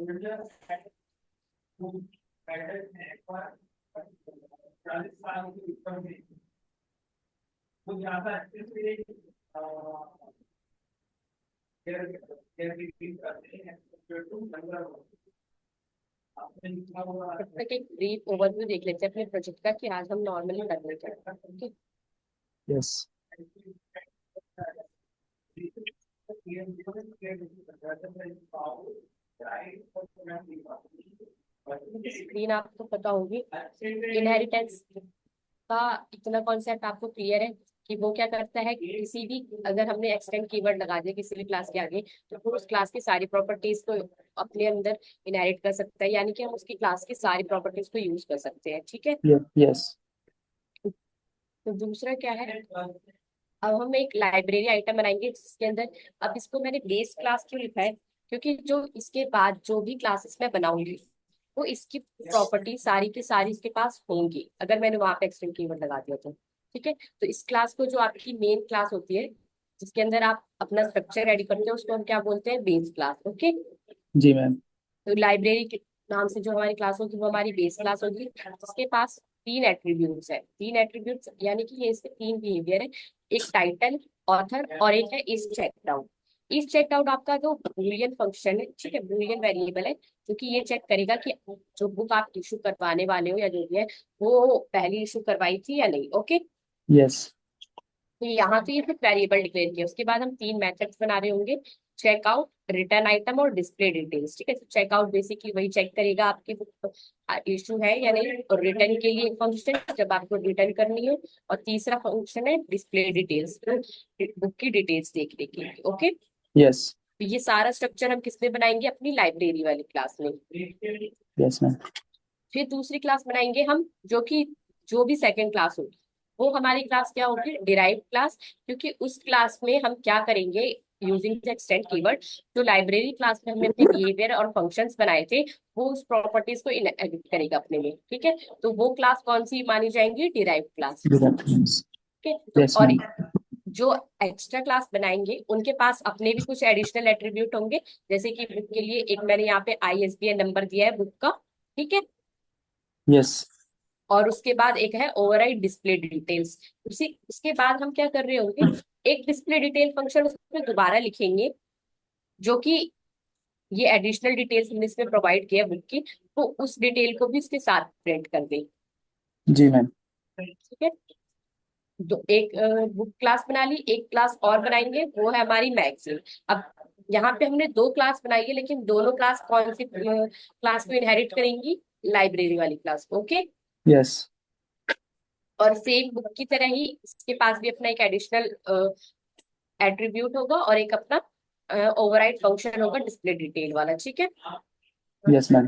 तब तक एक ब्रीफ ओवरव्यू देख लेते हैं अपने प्रोजेक्ट का कि आज हम नॉर्मली करने क्या है। ठीक यस। है, स्क्रीन आपको पता होगी। इनहेरिटेंस का इतना कॉन्सेप्ट आपको क्लियर है कि वो क्या करता है कि किसी भी, अगर हमने एक्सटेंड कीवर्ड लगा दिया किसी भी क्लास के आगे, तो वो उस क्लास की सारी प्रॉपर्टीज को अपने अंदर इनहेरिट कर सकता है, यानी कि हम उसकी क्लास की सारी प्रॉपर्टीज को यूज कर सकते हैं। ठीक है। यस। तो दूसरा क्या है, अब हम एक लाइब्रेरी आइटम बनाएंगे जिसके अंदर, अब इसको मैंने बेस क्लास क्यों लिखा है, क्योंकि जो इसके बाद जो भी क्लासेस मैं बनाऊंगी वो इसकी प्रॉपर्टी सारी की सारी इसके पास होंगी, अगर मैंने वहां पे एक्सटेंड कीवर्ड लगा दिया तो। ठीक है। तो इस क्लास को, जो आपकी मेन क्लास होती है जिसके अंदर आप अपना स्ट्रक्चर रेडी करते हो, उसको हम क्या बोलते हैं, बेस क्लास। ओके। जी मैम। तो लाइब्रेरी के नाम से जो हमारी क्लास होगी वो हमारी बेस क्लास होगी, जिसके पास तीन एट्रीब्यूट्स है। तीन एट्रीब्यूट्स यानी कि ये इसके तीन बिहेवियर है, एक टाइटल, ऑथर, और एक है इस चेकड आउट। इस चेकड आउट आपका जो बूलियन फंक्शन है, ठीक है, बूलियन वेरिएबल है, क्योंकि ये चेक करेगा कि जो बुक आप इशू करवाने वाले हो या जो भी है वो पहली इशू करवाई थी या नहीं। ओके। यस। तो यहाँ तो ये फिर वेरिएबल डिक्लेयर किया, उसके बाद हम तीन मेथड्स बना रहे होंगे, चेकआउट, रिटर्न आइटम और डिस्प्ले डिटेल्स। ठीक है। तो चेकआउट बेसिकली वही चेक करेगा आपकी बुक इशू है या नहीं, और रिटर्न के लिए एक फंक्शन जब आपको रिटर्न करनी हो, और तीसरा फंक्शन है डिस्प्ले डिटेल्स, बुक की डिटेल्स देखने के लिए। ओके। यस। तो ये सारा स्ट्रक्चर हम किसमें बनाएंगे, अपनी लाइब्रेरी वाली क्लास में। Yes ma'am. फिर दूसरी क्लास बनाएंगे हम, जो कि जो भी सेकंड क्लास होगी वो हमारी क्लास क्या होगी, डिराइव्ड क्लास, क्योंकि उस क्लास में हम क्या करेंगे, यूजिंग द एक्सटेंड कीवर्ड, जो लाइब्रेरी क्लास में हमने अपने बिहेवियर और फंक्शंस बनाए थे वो उस प्रॉपर्टीज को इनहेरिट करेगा अपने में। ठीक है। तो वो क्लास कौन सी मानी जाएंगी, डिराइव्ड क्लास। ठीक है। तो यस और मैम। जो एक्स्ट्रा क्लास बनाएंगे उनके पास अपने भी कुछ एडिशनल एट्रीब्यूट होंगे, जैसे कि बुक के लिए एक मैंने यहाँ पे ISBN नंबर दिया है बुक का। ठीक है। यस। और उसके बाद एक है ओवरराइड डिस्प्ले डिटेल्स। उसी उसके बाद हम क्या कर रहे होंगे, एक डिस्प्ले डिटेल फंक्शन उसमें दोबारा लिखेंगे, जो कि ये एडिशनल डिटेल्स हमने इसमें प्रोवाइड किया बुक की, तो उस डिटेल को भी इसके साथ प्रिंट कर दें। जी मैम। ठीक है। दो एक बुक क्लास बना ली, एक क्लास और बनाएंगे वो है हमारी मैगजीन। अब यहाँ पे हमने दो क्लास बनाई है, लेकिन दोनों क्लास कौन सी क्लास को इनहेरिट करेंगी, लाइब्रेरी वाली क्लास। ओके। यस। और सेम बुक की तरह ही इसके पास भी अपना एक एडिशनल एट्रीब्यूट होगा और एक अपना ओवरराइड फंक्शन होगा डिस्प्ले डिटेल वाला। ठीक है। Yes ma'am.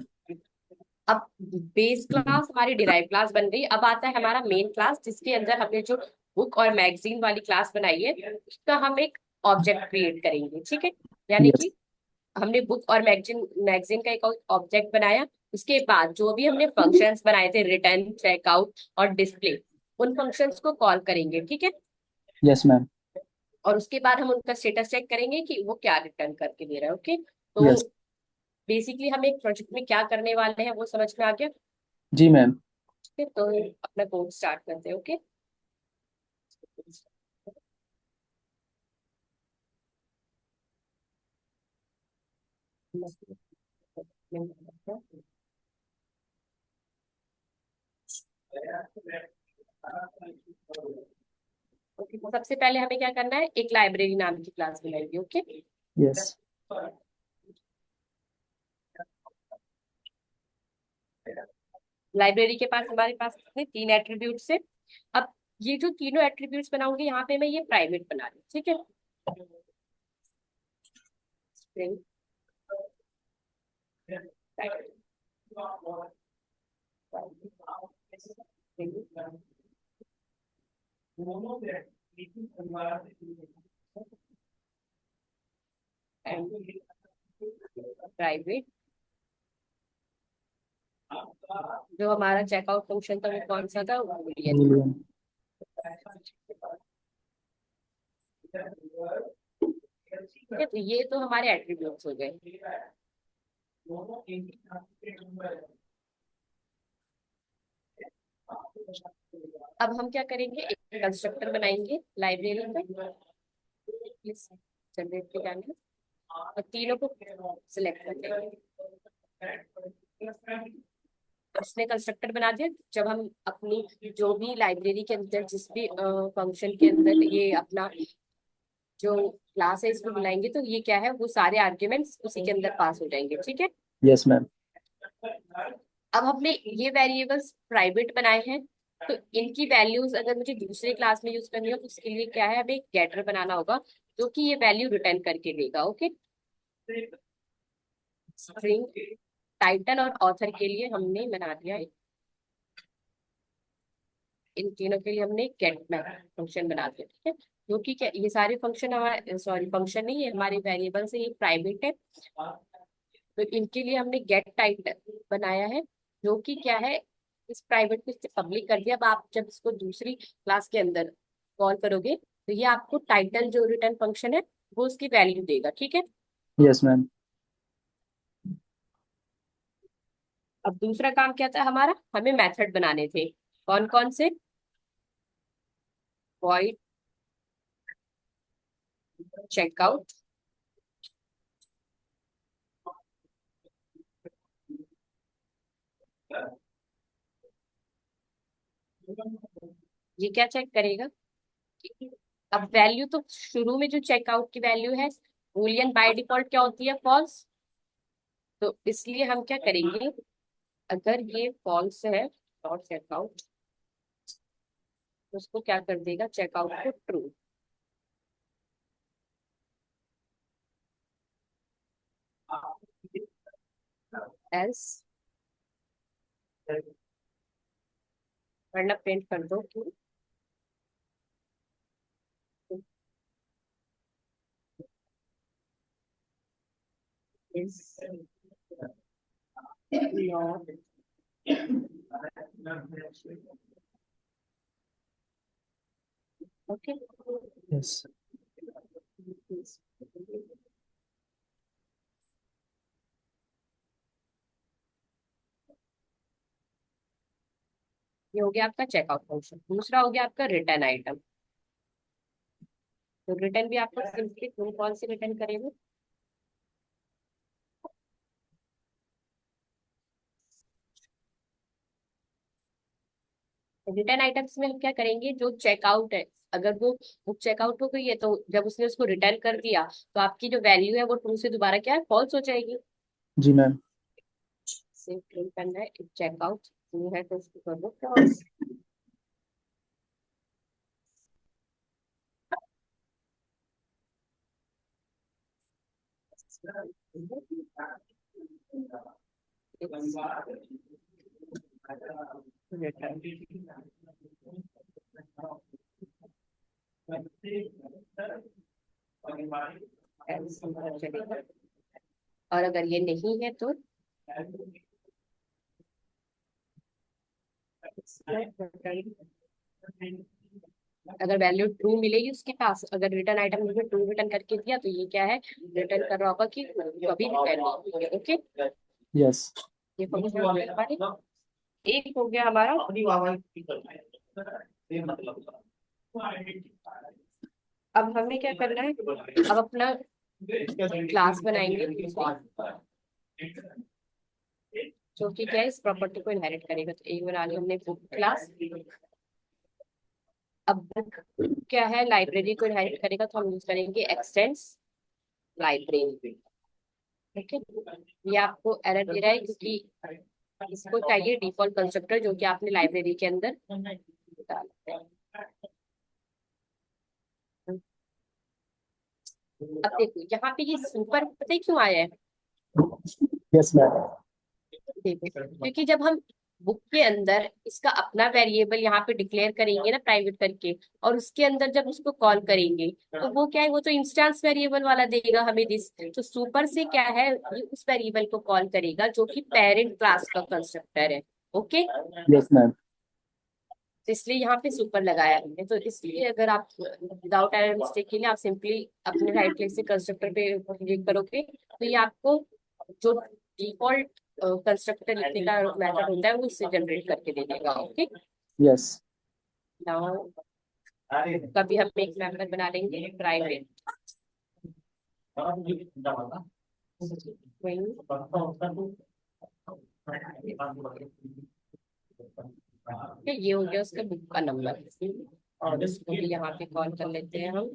अब बेस क्लास हमारी डिराइव क्लास बन गई, अब आता है हमारा मेन क्लास, जिसके अंदर हमने जो बुक और मैगजीन वाली क्लास बनाई है उसका हम एक ऑब्जेक्ट क्रिएट करेंगे। ठीक है। यानी यस। कि हमने बुक और मैगजीन मैगजीन का एक ऑब्जेक्ट बनाया, उसके बाद जो भी हमने फंक्शंस बनाए थे, रिटर्न, चेकआउट और डिस्प्ले, उन फंक्शंस को कॉल करेंगे। ठीक है। Yes ma'am. और उसके बाद हम उनका स्टेटस चेक करेंगे कि वो क्या रिटर्न करके दे रहा है। ओके। तो यस। बेसिकली हम एक प्रोजेक्ट में क्या करने वाले हैं वो समझ में आ गया। जी मैम। ठीक है। तो अपना कोड स्टार्ट करते हैं। ओके। ओके। तो सबसे पहले हमें क्या करना है, एक लाइब्रेरी नाम की क्लास बनाएंगे। ओके। यस। लाइब्रेरी के पास हमारे पास कितने, तीन एट्रीब्यूट्स है। अब ये जो तीनों एट्रीब्यूट्स बनाऊंगी यहाँ पे मैं ये प्राइवेट बना रही हूँ। ठीक है। प्राइवेट, जो हमारा चेकआउट फंक्शन था वो कौन सा था, वो boolean था। बूलियन। ठीक है। तो ये तो हमारे एट्रीब्यूट्स हो गए। अब ये जो तीनों एट्रीब्यूट्स बनाऊंगी यहाँ पे मैं ये प्राइवेट बना रही हूँ। ठीक है। प्राइवेट, जो हमारा चेकआउट फंक्शन था वो boolean था। ठीक है। तो ये तो हमारे एट्रीब्यूट्स हो गए। अब ये जो तीनों एट्रीब्यूट्स बनाऊंगी यहाँ पे मैं ये प्राइवेट बना रही हूँ। ठीक है। अब हम क्या करेंगे, एक कंस्ट्रक्टर बनाएंगे लाइब्रेरी का। प्लीज जनरेट पे जाना और तीनों को सिलेक्ट कर लेंगे। उसने कंस्ट्रक्टर बना दिया। जब हम अपनी जो भी लाइब्रेरी के अंदर जिस भी फंक्शन के अंदर ये अपना जो क्लास है इसको बुलाएंगे, तो ये क्या है, वो सारे आर्ग्यूमेंट्स उसी के अंदर पास हो जाएंगे। ठीक है। Yes ma'am. अब हमने ये वेरिएबल्स प्राइवेट बनाए हैं, तो इनकी वैल्यूज अगर मुझे दूसरे क्लास में यूज करनी हो तो उसके लिए क्या है, हमें एक गेटर बनाना होगा जो कि ये वैल्यू रिटर्न करके देगा। ओके। स्ट्रिंग टाइटल और ऑथर के लिए हमने बना दिया इन तीनों के लिए हमने गेट फंक्शन बना दिया। ठीक है। जो कि क्या, ये सारे फंक्शन हमारे, सॉरी फंक्शन नहीं है, हमारे वेरिएबल्स है, ये प्राइवेट है। तो इनके लिए हमने गेट टाइटल बनाया है, जो कि क्या है, इस प्राइवेट को पब्लिक कर दिया। अब आप जब इसको दूसरी क्लास के अंदर कॉल करोगे तो ये आपको टाइटल जो रिटर्न फंक्शन है वो उसकी वैल्यू देगा। ठीक है। Yes ma'am. अब दूसरा काम क्या था हमारा, हमें मेथड बनाने थे। कौन कौन से, वॉइड चेकआउट, ये क्या चेक करेगा। अब वैल्यू तो शुरू में जो चेकआउट की वैल्यू है बूलियन बाय डिफॉल्ट क्या होती है, फॉल्स। तो इसलिए हम क्या करेंगे, अगर ये फॉल्स है डॉट चेकआउट, तो उसको क्या कर देगा, चेकआउट को ट्रू। एल्स, वरना प्रिंट कर दो कि इज नॉट ओके। यस। ये हो गया आपका चेकआउट फंक्शन। दूसरा हो गया आपका रिटर्न आइटम। तो रिटर्न भी आपको सिंपली ट्रू कौन से रिटर्न करेंगे। रिटर्न आइटम्स में हम क्या करेंगे, जो चेकआउट है, अगर वो बुक चेकआउट हो गई है तो जब उसने उसको रिटर्न कर दिया तो आपकी जो वैल्यू है वो ट्रू से दोबारा क्या है, फॉल्स हो जाएगी। जी मैम। सेव प्रिंट करना है, चेकआउट ट्रू है तो उसको कर दो फॉल्स। रिटर्न चलेगा। और अगर ये नहीं है तो अगर वैल्यू ट्रू मिलेगी उसके पास, अगर रिटर्न आइटम ने ट्रू रिटर्न करके दिया तो ये क्या है, रिटर्न कर रहा होगा कि कभी रिटर्न नहीं किया। ओके। यस। ये फंक्शन हो गया हमारे। एक हो गया हमारा, अब हमें क्या करना है, अब अपना क्लास बनाएंगे जो कि क्या है, इस प्रॉपर्टी को इनहेरिट करेगा। तो एक बना लिया हमने बुक क्लास। अब बुक क्या है, लाइब्रेरी को इनहेरिट करेगा, तो हम यूज करेंगे एक्सटेंस लाइब्रेरी। ठीक है। ये आपको एरर दे रहा है क्योंकि इसको चाहिए डिफॉल्ट कंस्ट्रक्टर जो कि आपने लाइब्रेरी के अंदर डाला है। अब देखो यहाँ पे ये सुपर पता है क्यों आया है, यस मैम। देखो क्योंकि जब हम बुक के अंदर इसका अपना वेरिएबल यहाँ पे डिक्लेयर करेंगे ना प्राइवेट करके, और उसके अंदर जब उसको कॉल करेंगे तो वो क्या है, वो तो इंस्टेंस वेरिएबल वाला देगा हमें दिस। तो सुपर से क्या है, ये उस वेरिएबल को कॉल करेगा जो कि पेरेंट क्लास का कंस्ट्रक्टर है। ओके। Yes ma'am. तो इसलिए यहाँ पे सुपर लगाया हमने। तो इसलिए अगर आप विदाउट एरर मिस्टेक के लिए आप सिंपली अपने राइट क्लिक से कंस्ट्रक्टर पे क्लिक करोगे तो ये आपको जो डिफॉल्ट कंस्ट्रक्टर लिखने का मेथड होता है वो इससे जनरेट करके दे देगा। Okay, yes. नाउ कभी हम एक मेंबर बना लेंगे प्राइवेट, ये हो गया उसका बुक का नंबर। और इसको भी यहाँ पे कॉल कर लेते हैं हम,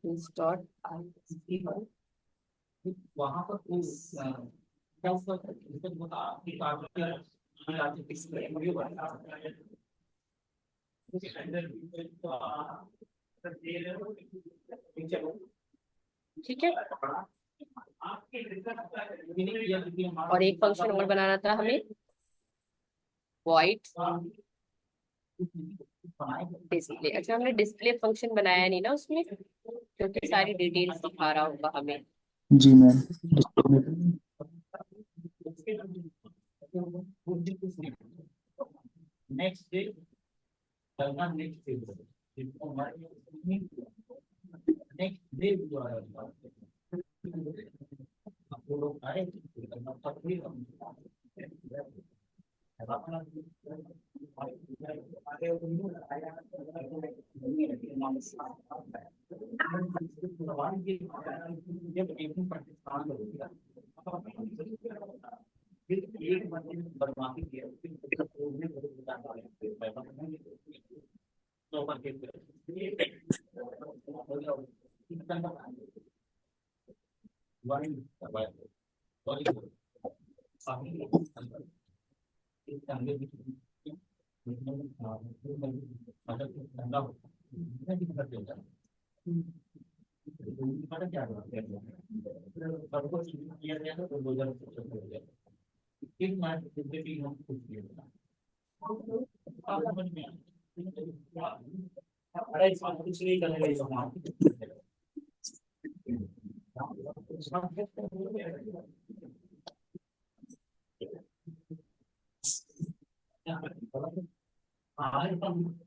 डॉट वहां पर ठीक है। और एक फंक्शन और बनाना था हमें, वॉइड डिस्प्ले। अच्छा, हमने डिस्प्ले फंक्शन बनाया नहीं ना उसमें, क्योंकि सारी डिटेल्स दिखा रहा होगा हमें। जी ma'am. Next day next day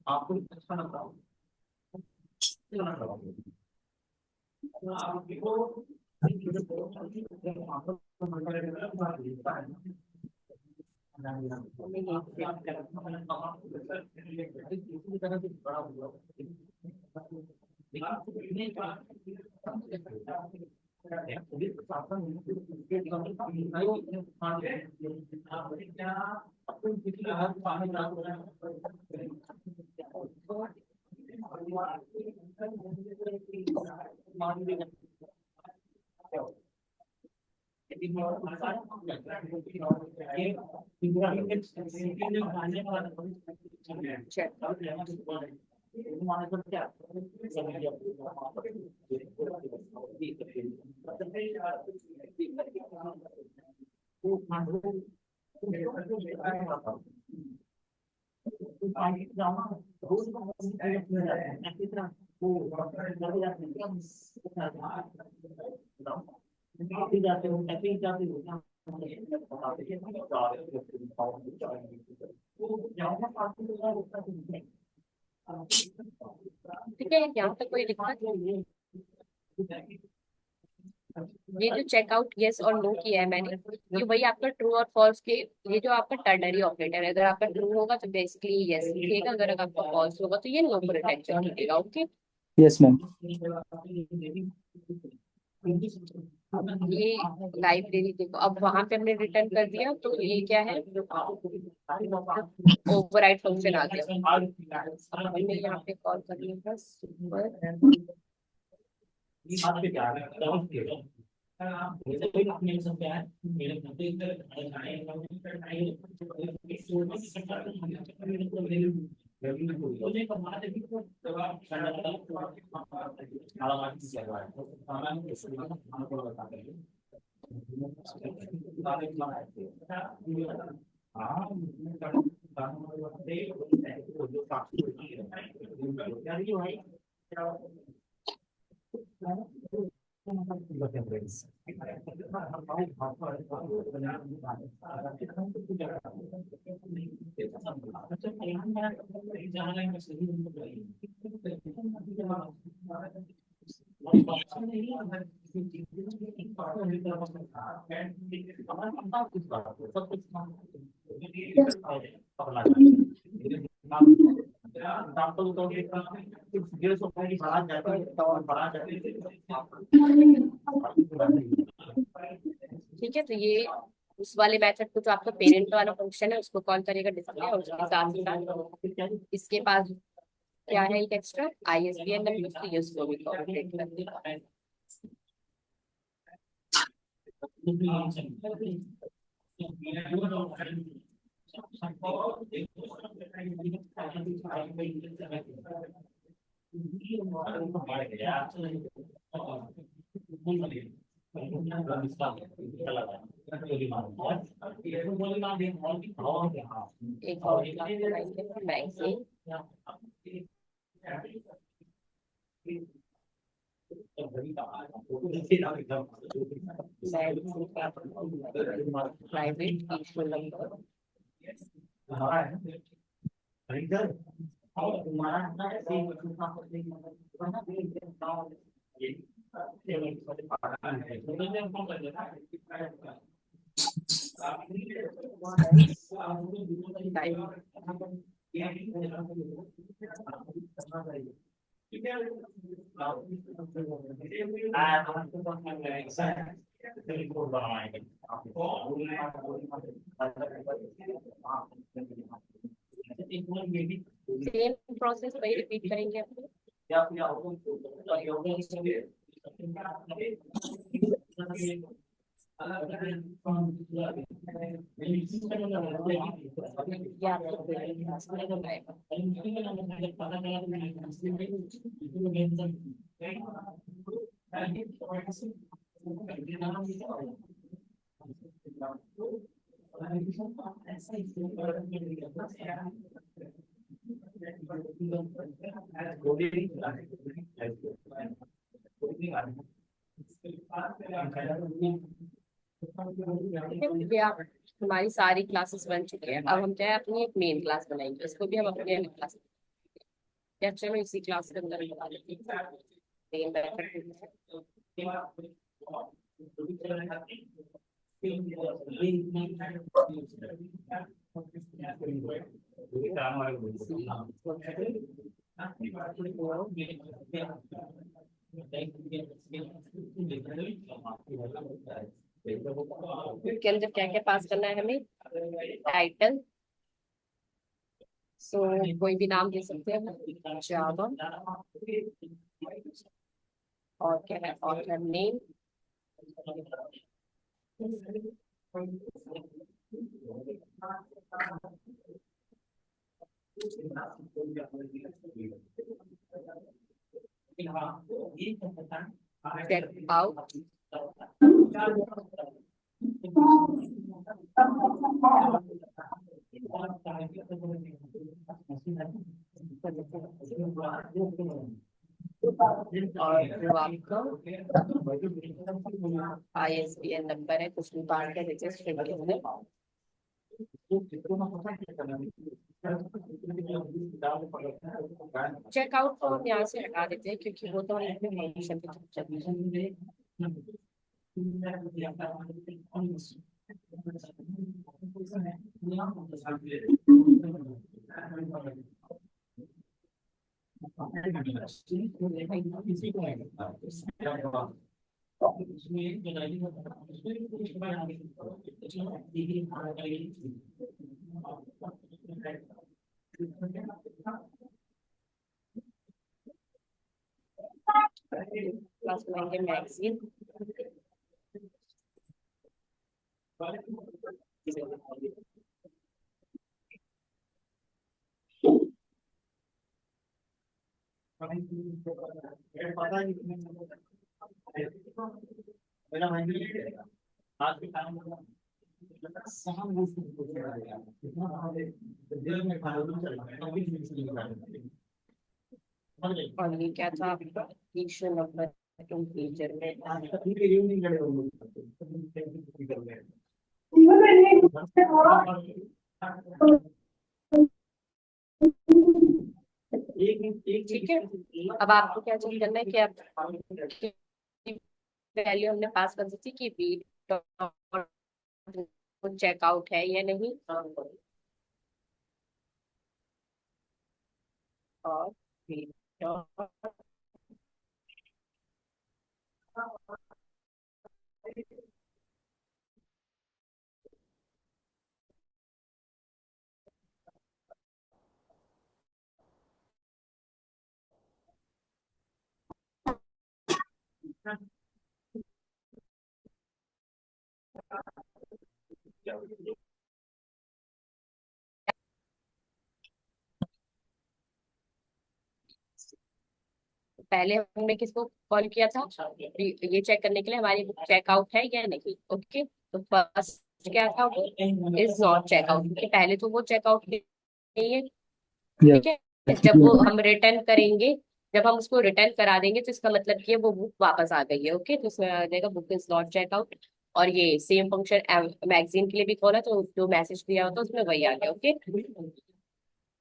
आपको अच्छा लग रहा ठीक है, यहाँ पे कोई दिक्कत नहीं है। ये जो चेकआउट यस और नो किया है मैंने, ये वही आपका ट्रू और फॉल्स के, ये जो आपका टर्नरी ऑपरेटर है, अगर आपका ट्रू होगा तो बेसिकली यस लिखेगा, अगर आपका फॉल्स होगा तो ये नो पर अटेंशन लिखेगा। Okay, yes ma'am. ये लाइब्रेरी देखो, अब वहां पे हमने रिटर्न कर दिया तो ये क्या है, ओवरराइड फंक्शन आ गया। अब हमने यहाँ पे कॉल करनी है सुपर ठीक है, तो ये उस वाले मेथड को, जो आपका पेरेंट वाला फंक्शन है, उसको कॉल करेगा डिस्प्ले, और उसके साथ ही साथ इसके पास क्या है, एक एक्स्ट्रा ISBN नंबर, तो ये उसको भी कॉपरेट कर देगा। एक और क्लास बनाएंगे मैगजीन। मैगजीन का private issue number. Same process वही रिपीट करेंगे अपने। या ये आप, हमारी सारी क्लासेस बन चुकी है। अब हम चाहे अपनी एक मेन क्लास बनाएंगे, उसको भी हम अपनी अलग क्लास, या चलो इसी क्लास के अंदर बना लेते हैं। मेन बैठक के अंदर क्या क्या पास करना है हमें, टाइटल, सो कोई भी नाम दे सकते हैं, जावा, और क्या है, ऑथर नेम, चेक आउट, और जो आपका ISBN नंबर है, कुछ भी बाहर का रजिस्टर के अंदर। चेकआउट को हम यहाँ से हटा देते हैं, क्योंकि वो तो फंक्शन की तरफ चलता है। क्लास बनाएंगे मैगजीन। और ये क्या था आपका इशू नंबर, इंटीजर में। ठीक है। अब आपको क्या चेक करना है कि आप वैल्यू हमने पास कर दी थी कि बी चेकआउट है या नहीं। और बी पहले हमने किसको कॉल किया था, ये चेक करने के लिए हमारी बुक चेकआउट है या नहीं। ओके, तो फर्स्ट क्या था, वो इज नॉट चेकआउट, क्योंकि पहले तो वो चेकआउट नहीं है। ठीक है, यस जब जी वो मैम। हम रिटर्न करेंगे, जब हम उसको रिटर्न करा देंगे तो इसका मतलब कि वो बुक वापस आ गई है। ओके, तो इसमें आ जाएगा बुक इज नॉट चेकआउट। और ये सेम फंक्शन मैगजीन के लिए भी खोला, तो जो मैसेज दिया होता है उसमें वही आ गया। ओके,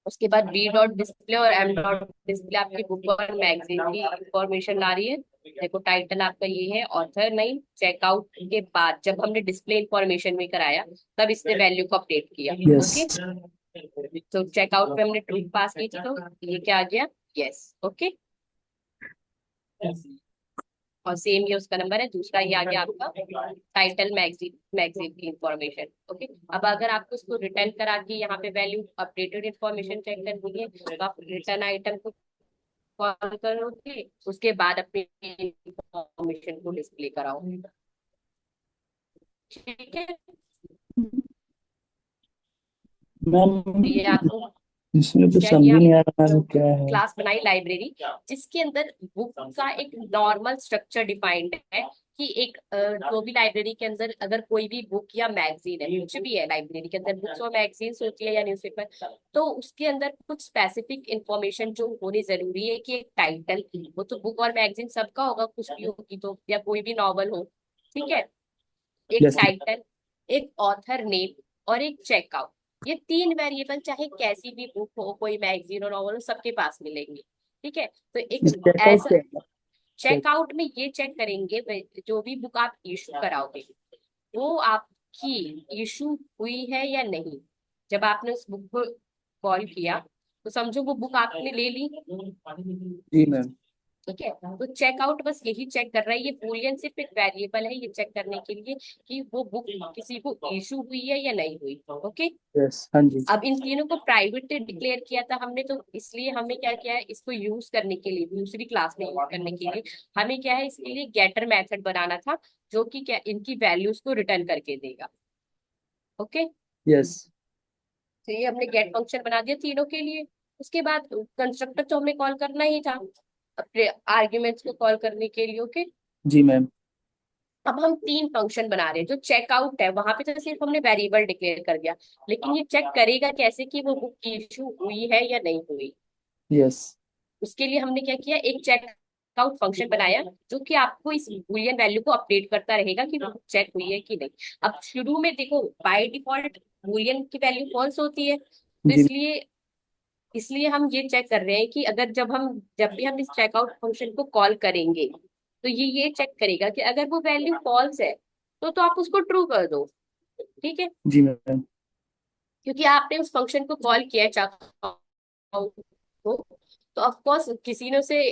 उसके बाद बी डॉट डिस्प्ले और एम डॉट डिस्प्ले आपकी बुक और मैगजीन की इंफॉर्मेशन ला रही है। देखो टाइटल आपका ये है, ऑथर नहीं। चेकआउट के बाद जब हमने डिस्प्ले इंफॉर्मेशन में कराया, तब इसने वैल्यू को अपडेट किया। यस ओके, तो चेकआउट पे हमने ट्रू पास की थी, तो ये क्या आ गया, यस। ओके, और सेम ये उसका नंबर है। दूसरा ये आ गया आपका टाइटल मैगजीन, मैगजीन की इंफॉर्मेशन। ओके, अब अगर आपको इसको रिटर्न करा के यहाँ पे वैल्यू अपडेटेड इंफॉर्मेशन चेक करनी है, तो आप रिटर्न आइटम को कॉल करोगे, उसके बाद अपनी इंफॉर्मेशन को डिस्प्ले कराओ। ठीक है, मैम, तो ये आपको इसमें तो क्या समझ किया, ही नहीं आ रहा मैम क्या है। क्लास बनाई लाइब्रेरी, जिसके अंदर बुक का एक नॉर्मल स्ट्रक्चर डिफाइंड है कि एक जो भी लाइब्रेरी के अंदर अगर कोई भी बुक या मैगजीन है, कुछ भी है लाइब्रेरी के अंदर, बुक्स और मैगजीन्स होती है या न्यूज़पेपर, तो उसके अंदर कुछ स्पेसिफिक इंफॉर्मेशन जो होनी जरूरी है कि एक टाइटल, वो तो बुक और मैगजीन सबका होगा, कुछ भी होगी तो, या कोई भी नॉवल हो। ठीक है, एक यस टाइटल, एक ऑथर नेम और एक चेकआउट। ये तीन वेरिएबल चाहे कैसी भी बुक हो, कोई मैगजीन और नॉवल हो, सबके पास मिलेंगे। ठीक है, तो एक चेकआउट ऐसा क्या है? चेक चेकआउट में ये चेक करेंगे जो भी बुक आप इशू कराओगे, वो आपकी इशू हुई है या नहीं। जब आपने उस बुक को कॉल किया, तो समझो वो बुक आपने ले ली। जी मैम। ठीक है, तो चेकआउट बस यही चेक कर रहा है, ये बूलियन सिर्फ एक वेरिएबल है ये चेक करने के लिए कि वो बुक किसी को इशू हुई है या नहीं हुई। ओके, यस हाँ जी। अब इन तीनों को प्राइवेट डिक्लेयर किया था हमने, तो इसलिए हमने क्या किया है, इसको यूज करने के लिए दूसरी क्लास में यूज करने के लिए हमें क्या है, इसके लिए गेटर मेथड बनाना था, जो कि क्या इनकी वैल्यूज को रिटर्न करके देगा। ओके, यस तो ये हमने गेट फंक्शन बना दिया तीनों के लिए। उसके बाद कंस्ट्रक्टर तो हमें कॉल करना ही था अपने आर्ग्यूमेंट्स को कॉल करने के लिए। ओके, जी मैम। अब हम तीन फंक्शन बना रहे हैं। जो चेकआउट है वहां पे तो सिर्फ हमने वेरिएबल डिक्लेयर कर दिया, लेकिन ये चेक करेगा कैसे कि वो बुक इशू हुई है या नहीं हुई। यस उसके लिए हमने क्या किया, एक चेकआउट फंक्शन बनाया, जो कि आपको इस बूलियन वैल्यू को अपडेट करता रहेगा कि वो बुक चेक हुई है कि नहीं। अब शुरू में देखो बाय डिफॉल्ट बूलियन की वैल्यू फॉल्स होती है, तो जी इसलिए इसलिए हम ये चेक कर रहे हैं कि अगर जब भी हम इस चेकआउट फंक्शन को कॉल करेंगे, तो ये चेक करेगा कि अगर वो वैल्यू फॉल्स है, तो आप उसको ट्रू कर दो। ठीक है, जी मैम। क्योंकि आपने उस फंक्शन को कॉल किया है चेकआउट को, तो ऑफ कोर्स किसी ने उसे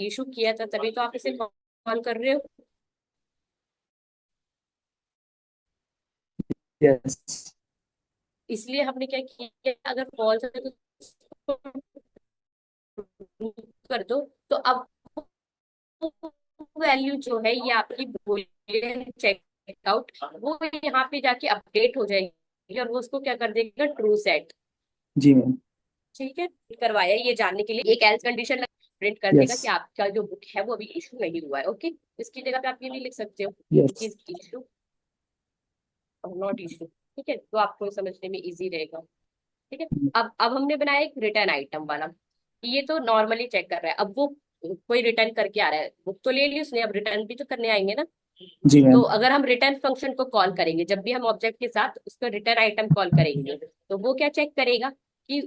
इशू किया था, तभी तो आप इसे कॉल कर रहे हो। यस इसलिए हमने क्या किया, अगर फॉल्स है तो कर दो। तो अब वैल्यू जो है ये आपकी बूलियन चेकआउट, वो यहाँ पे जाके अपडेट हो जाएगी और वो उसको क्या कर देगा, ट्रू सेट। जी मैम। ठीक है, करवाया ये जानने के लिए एक एल्स कंडीशन प्रिंट कर देगा यस कि आपका जो बुक है वो अभी इशू नहीं हुआ है। ओके, इसकी जगह पे आप ये भी लिख सकते हो, बुक यस इज इशू और नॉट इशू। ठीक है, तो आपको समझने में इजी रहेगा। ठीक है, अब हमने बनाया एक रिटर्न आइटम वाला। ये तो नॉर्मली चेक कर रहा है, अब वो कोई रिटर्न करके आ रहा है, बुक तो ले ली उसने, अब रिटर्न भी तो करने आएंगे ना। जी तो मैम। अगर हम रिटर्न फंक्शन को कॉल करेंगे, जब भी हम ऑब्जेक्ट के साथ उसका रिटर्न आइटम कॉल करेंगे, तो वो क्या चेक करेगा कि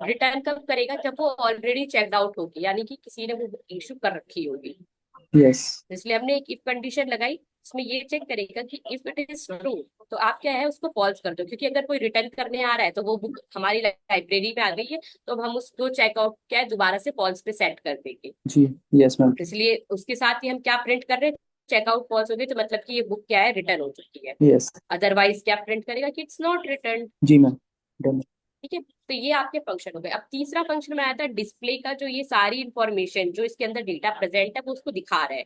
रिटर्न कब करेगा? जब वो ऑलरेडी चेकड आउट होगी, यानी कि किसी ने वो बुक इशू कर रखी होगी। यस इसलिए हमने एक इफ कंडीशन लगाई, इसमें ये चेक करेगा कि इफ इट इज ट्रू, तो आप क्या है उसको फॉल्स कर दो, क्योंकि अगर कोई रिटर्न करने आ रहा है तो वो बुक हमारी लाइब्रेरी में आ गई है, तो अब हम उसको चेकआउट क्या है दोबारा से फॉल्स पे सेट कर देंगे। जी। Yes ma'am. इसलिए उसके साथ ही हम क्या प्रिंट कर रहे हैं, चेकआउट फॉल्स हो गई तो मतलब कि ये बुक क्या है, रिटर्न हो चुकी है। यस। अदरवाइज क्या प्रिंट करेगा कि इट्स नॉट रिटर्न। जी मैम। डन। ठीक है, तो ये आपके फंक्शन हो गए। अब तीसरा फंक्शन बनाया था डिस्प्ले का, जो ये सारी इंफॉर्मेशन जो इसके अंदर डेटा प्रेजेंट है वो उसको दिखा रहा है।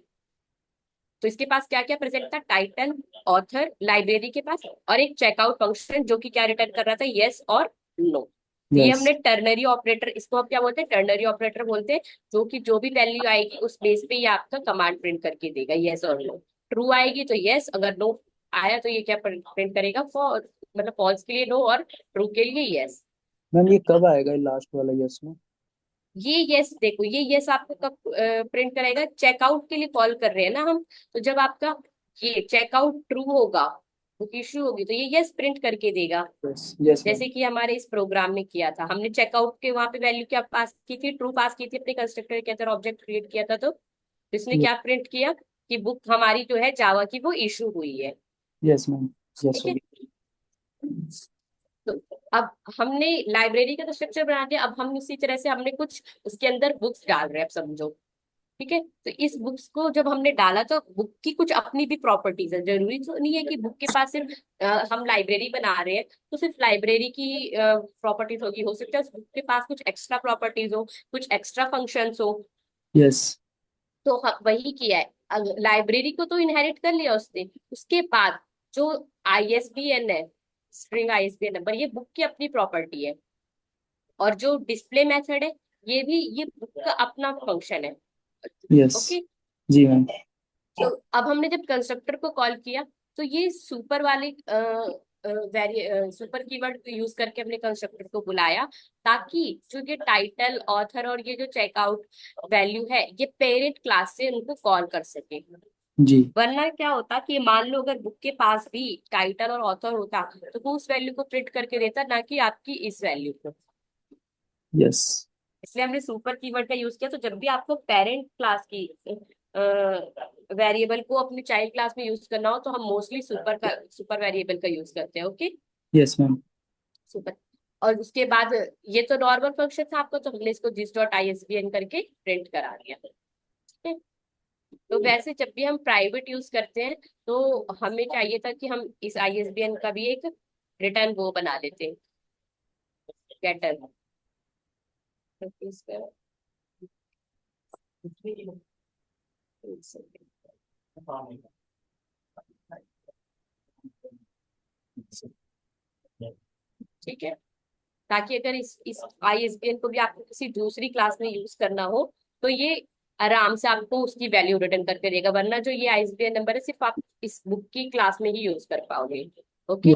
तो इसके पास क्या क्या प्रेजेंट था, टाइटल, ऑथर, लाइब्रेरी के पास, और एक चेकआउट फंक्शन जो कि क्या रिटर्न कर रहा था, यस और नो। तो ये यस हमने टर्नरी ऑपरेटर, इसको हम क्या बोलते हैं, टर्नरी ऑपरेटर बोलते हैं, जो कि जो भी वैल्यू आएगी उस बेस पे ये आपका कमांड प्रिंट करके देगा, यस और नो। ट्रू आएगी तो यस, अगर नो आया तो ये क्या प्रिंट करेगा, फॉर मतलब फॉल्स के लिए नो और ट्रू के लिए यस। मैम, ये कब आएगा लास्ट वाला यस में? ये यस देखो, ये यस आपको कब प्रिंट करेगा, चेकआउट के लिए कॉल कर रहे हैं ना हम, तो जब आपका ये चेकआउट ट्रू होगा, बुक इश्यू होगी, तो ये यस प्रिंट करके देगा। Yes yes ma'am. जैसे कि हमारे इस प्रोग्राम में किया था हमने, चेकआउट के वहां पे वैल्यू क्या पास की थी, ट्रू पास की थी, अपने कंस्ट्रक्टर के अंदर ऑब्जेक्ट क्रिएट किया था, तो इसने क्या प्रिंट किया कि बुक हमारी जो है जावा की वो इशू हुई है। Yes ma'am. यस ठीक हो है, गया। तो अब हमने लाइब्रेरी का तो स्ट्रक्चर बना दिया, अब हम इसी तरह से हमने कुछ उसके अंदर बुक्स डाल रहे हैं, अब समझो। ठीक है, तो इस बुक्स को जब हमने डाला तो बुक की कुछ अपनी भी प्रॉपर्टीज है, जरूरी तो नहीं है कि बुक के पास सिर्फ हम लाइब्रेरी बना रहे हैं तो सिर्फ लाइब्रेरी की प्रॉपर्टीज होगी, हो सकता है उस बुक के पास कुछ एक्स्ट्रा प्रॉपर्टीज हो, कुछ एक्स्ट्रा फंक्शंस हो। यस तो वही किया है, लाइब्रेरी को तो इनहेरिट कर लिया उसने, उसके बाद जो आईएसबीएन है, स्ट्रिंग आईएसबीएन नंबर, ये बुक की अपनी प्रॉपर्टी है। और जो डिस्प्ले मेथड है, ये भी ये बुक का अपना फंक्शन है। यस। ओके, जी मैम। तो अब हमने जब कंस्ट्रक्टर को कॉल किया, तो ये सुपर वाले सुपर कीवर्ड यूज करके हमने कंस्ट्रक्टर को बुलाया, ताकि जो ये टाइटल, ऑथर और ये जो चेकआउट वैल्यू है, ये पेरेंट क्लास से उनको कॉल कर सके। जी। वरना क्या होता कि मान लो अगर बुक के पास भी टाइटल और ऑथर होता, तो वो उस वैल्यू को प्रिंट करके देता, ना कि आपकी इस वैल्यू को। यस। इसलिए हमने सुपर कीवर्ड का यूज किया। तो जब भी आपको पेरेंट क्लास की वेरिएबल को अपनी चाइल्ड क्लास में यूज करना हो, तो हम मोस्टली सुपर वेरिएबल का यूज करते हैं। Okay, yes ma'am. सुपर। और उसके बाद ये तो नॉर्मल फंक्शन था आपको, तो हमने इसको जिस डॉट आईएसबीएन करके प्रिंट करा दिया। ठीक है, तो वैसे जब भी हम प्राइवेट यूज करते हैं, तो हमें चाहिए था कि हम इस आईएसबीएन का भी एक रिटर्न वो बना लेते हैं, गेटर। ठीक है, ताकि अगर इस आईएसबीएन को भी आपको किसी दूसरी क्लास में यूज करना हो, तो ये आराम से आपको उसकी वैल्यू रिटर्न करके देगा। वरना जो ये आईएसबीएन नंबर है, सिर्फ आप इस बुक की क्लास में ही यूज कर पाओगे। ओके,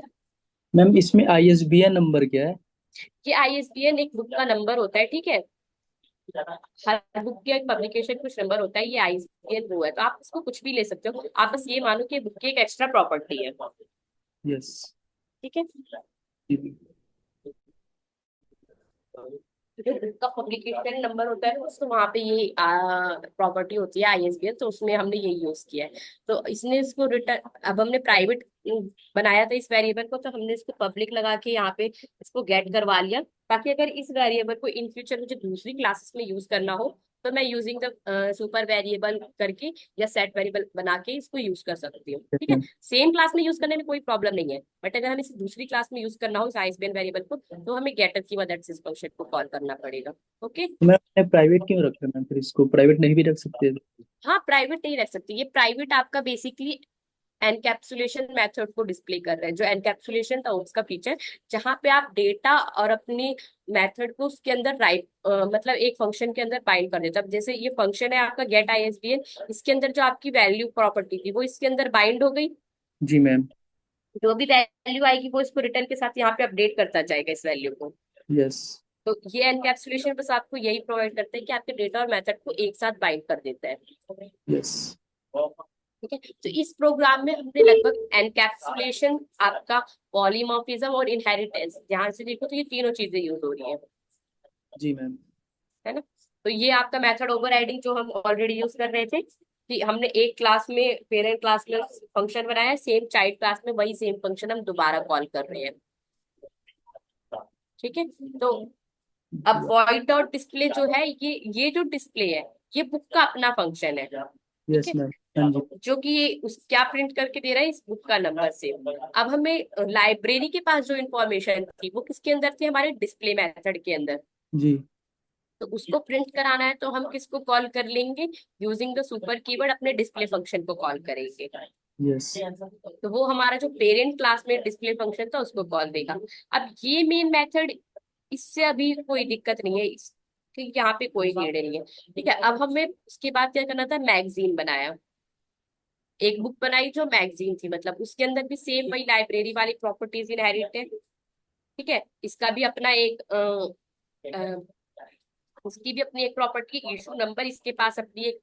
मैम, इसमें आईएसबीएन नंबर क्या है? ये आईएसबीएन एक बुक का नंबर होता है। ठीक है, हर बुक के एक पब्लिकेशन कुछ नंबर होता है, ये आईएसबीएन वो है, तो आप इसको कुछ भी ले सकते हो, आप बस ये मानो कि बुक की एक एक्स्ट्रा प्रॉपर्टी है। यस। ठीक है, जो बुक का पब्लिकेशन नंबर होता है उसको वहां पे ये प्रॉपर्टी होती है आईएसबीएन, तो उसमें हमने ये यूज किया है। तो इसने इसको रिटर्न, अब हमने प्राइवेट बनाया था इस वेरिएबल को, तो हमने इसको पब्लिक लगा के यहाँ पे इसको गेट करवा लिया, ताकि अगर इस वेरिएबल को इन फ्यूचर मुझे दूसरी क्लासेस में यूज करना हो, तो मैं यूजिंग द सुपर वेरिएबल करके या सेट वेरिएबल बना के इसको यूज कर सकती हूँ। ठीक है, सेम क्लास में यूज करने में कोई प्रॉब्लम नहीं है, बट अगर हमें इसे दूसरी क्लास में यूज करना हो आईएसबीएन वेरिएबल को, तो हमें गेटर की मदद से इस फंक्शन को कॉल करना पड़ेगा। ओके, तो मैंने प्राइवेट क्यों रखा मैम? फिर इसको प्राइवेट नहीं भी रख सकते? हाँ प्राइवेट नहीं रख सकते, ये प्राइवेट आपका बेसिकली एनकैप्सुलेशन मेथड को डिस्प्ले कर रहा है। जो एनकैप्सुलेशन था उसका फीचर, जहां पे आप डेटा और अपनी मेथड को उसके अंदर राइट मतलब एक फंक्शन के अंदर बाइंड कर देते हो। अब जैसे ये फंक्शन है आपका गेट आईएसबीएन, इसके अंदर जो आपकी वैल्यू प्रॉपर्टी थी वो इसके अंदर बाइंड हो गई, जी मैम। जो भी वैल्यू आएगी वो इसको रिटर्न के साथ यहाँ पे अपडेट करता जाएगा इस वैल्यू को। यस। तो ये एनकैप्सुलेशन बस आपको यही प्रोवाइड करता है कि आपके डेटा और मेथड को एक साथ बाइंड कर देता है। यस। ठीक है, तो इस प्रोग्राम में हमने लगभग एनकैप्सुलेशन, आपका पॉलीमॉर्फिज्म और इनहेरिटेंस, ध्यान से देखो तो ये तीनों चीजें यूज हो रही हैं। जी मैम। है ना। तो ये आपका मेथड ओवरराइडिंग जो हम ऑलरेडी यूज कर रहे थे, कि हमने एक क्लास में, पेरेंट क्लास में फंक्शन बनाया, सेम चाइल्ड क्लास में वही सेम फंक्शन हम दोबारा कॉल कर रहे हैं। ठीक है। तो अब वॉइड डॉट डिस्प्ले जो है, ये जो डिस्प्ले है, ये बुक का अपना फंक्शन है। ठीक यस है। मैम। हाँ जी। जो कि ये उस क्या प्रिंट करके दे रहा है, इस बुक का नंबर से। अब हमें लाइब्रेरी के पास जो इंफॉर्मेशन थी वो किसके अंदर थी, हमारे डिस्प्ले मेथड के अंदर। जी। तो उसको प्रिंट कराना है तो हम किसको कॉल कर लेंगे, यूजिंग द सुपर कीवर्ड अपने डिस्प्ले फंक्शन को कॉल करेंगे। यस। तो वो हमारा जो पेरेंट क्लास में डिस्प्ले फंक्शन था उसको कॉल देगा। अब ये मेन मेथड, इससे अभी कोई दिक्कत नहीं है, इस कि यहाँ पे कोई नीड नहीं है। ठीक है। अब हमें उसके बाद क्या करना था, मैगजीन बनाया, एक बुक बनाई जो मैगजीन थी, मतलब उसके अंदर भी सेम वही लाइब्रेरी वाली प्रॉपर्टीज इनहेरिट है। ठीक है। इसका भी अपना एक उसकी भी अपनी एक प्रॉपर्टी, इशू नंबर, इसके पास अपनी एक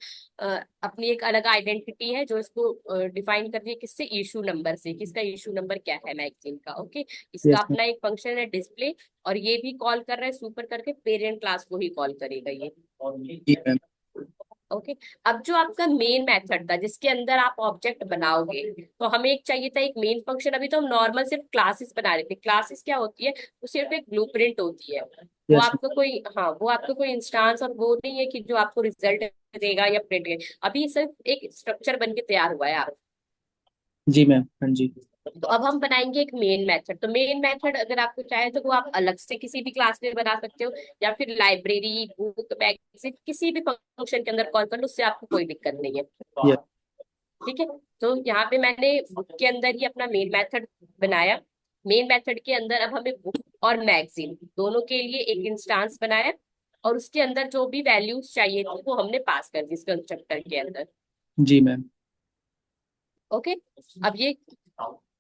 अपनी एक अलग आइडेंटिटी है जो इसको डिफाइन कर रही है किससे, इशू नंबर से, किसका इशू नंबर क्या है मैगजीन का। ओके। इसका यस मैम। अपना एक फंक्शन है डिस्प्ले, और ये भी कॉल कर रहा है सुपर करके, पेरेंट क्लास को ही कॉल करेगा ये। जी मैम। ओके। अब जो आपका मेन मेथड था जिसके अंदर आप ऑब्जेक्ट बनाओगे, तो हमें एक चाहिए था एक मेन फंक्शन। अभी तो हम नॉर्मल सिर्फ क्लासेस बना रहे थे। क्लासेस क्या होती है, वो सिर्फ एक ब्लूप्रिंट होती है। वो यस आपको कोई, हाँ, वो आपको कोई इंस्टांस और वो नहीं है कि जो आपको रिजल्ट देगा या प्रिंट देगा। अभी ये सिर्फ एक स्ट्रक्चर बन के तैयार हुआ है आप। मैम। जी मैम। हाँ जी। तो अब हम बनाएंगे एक मेन मेथड। तो मेन मेथड अगर आपको चाहे तो वो आप अलग से किसी भी क्लास में बना सकते हो, या फिर लाइब्रेरी, बुक, बैग से किसी भी फंक्शन के अंदर कॉल कर लो, उससे आपको कोई दिक्कत नहीं है। यस। ठीक है। तो यहाँ पे मैंने बुक के अंदर ही अपना मेन मेथड बनाया। मेन मेथड के अंदर अब हमें बुक और मैगजीन दोनों के लिए एक इंस्टांस बनाया, और उसके अंदर जो भी वैल्यूज चाहिए थी वो हमने पास कर दी इस कंस्ट्रक्टर के अंदर। जी मैम। ओके। अब ये